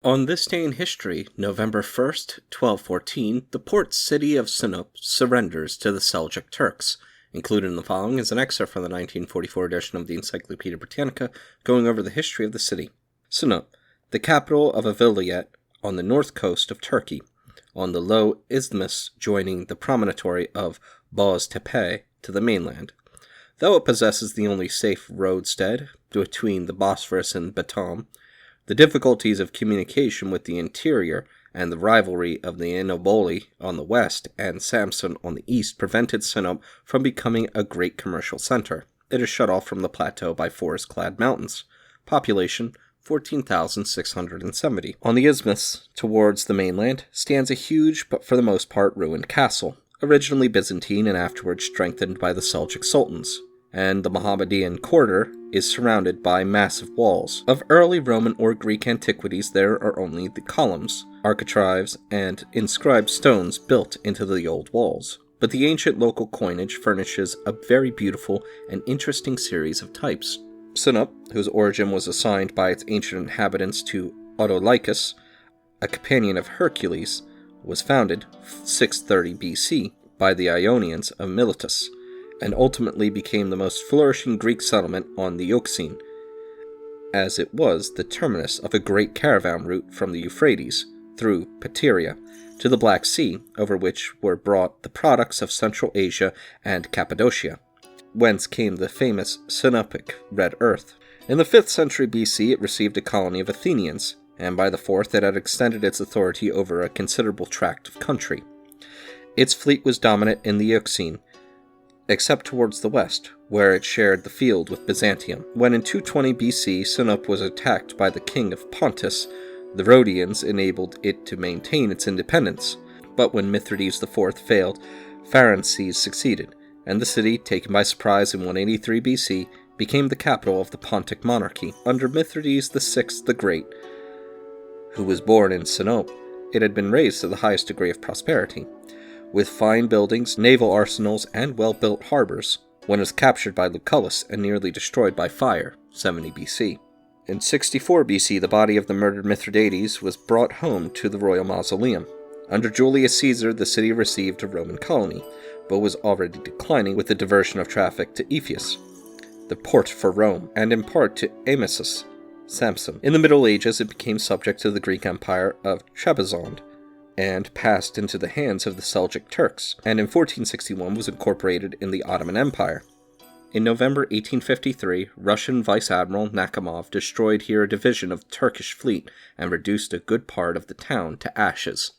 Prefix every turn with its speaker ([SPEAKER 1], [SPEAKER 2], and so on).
[SPEAKER 1] On this day in history, November 1st, 1214, the port city of Sinop surrenders to the Seljuq Turks. Included in the following is an excerpt from the 1944 edition of the Encyclopedia Britannica going over the history of the city. Sinop, the capital of a vilayet on the north coast of Turkey, on the low isthmus joining the promontory of Boz-Tepe to the mainland. Though it possesses the only safe roadstead between the Bosphorus and Batum, the difficulties of communication with the interior and the rivalry of the Inoboli on the west and Samsun on the east prevented Sinop from becoming a great commercial center. It is shut off from the plateau by forest-clad mountains. Population 14,670. On the isthmus, towards the mainland, stands a huge but for the most part ruined castle, originally Byzantine and afterwards strengthened by the Seljuk sultans, and the Mohammedan quarter is surrounded by massive walls. Of early Roman or Greek antiquities, there are only the columns, architraves, and inscribed stones built into the old walls. But the ancient local coinage furnishes a very beautiful and interesting series of types. Sinop, whose origin was assigned by its ancient inhabitants to Autolycus, a companion of Hercules, was founded 630 BC by the Ionians of Miletus, and ultimately became the most flourishing Greek settlement on the Euxine, as it was the terminus of a great caravan route from the Euphrates, through Pateria, to the Black Sea, over which were brought the products of Central Asia and Cappadocia, whence came the famous Sinopic red earth. In the 5th century BC it received a colony of Athenians, and by the 4th it had extended its authority over a considerable tract of country. Its fleet was dominant in the Euxine, except towards the west, where it shared the field with Byzantium. When in 220 BC Sinope was attacked by the king of Pontus, the Rhodians enabled it to maintain its independence, but when Mithridates IV failed, Pharenses succeeded, and the city, taken by surprise in 183 BC, became the capital of the Pontic monarchy. Under Mithridates VI the Great, who was born in Sinope, it had been raised to the highest degree of prosperity, with fine buildings, naval arsenals, and well-built harbors, when it was captured by Lucullus and nearly destroyed by fire, 70 BC. In 64 BC, the body of the murdered Mithridates was brought home to the royal mausoleum. Under Julius Caesar, the city received a Roman colony, but was already declining with the diversion of traffic to Ephesus, the port for Rome, and in part to Amisus, Samsun. In the Middle Ages, it became subject to the Greek Empire of Trebizond, and passed into the hands of the Seljuq Turks, and in 1461 was incorporated in the Ottoman Empire. In November 1853, Russian Vice Admiral Nakhimov destroyed here a division of the Turkish fleet and reduced a good part of the town to ashes.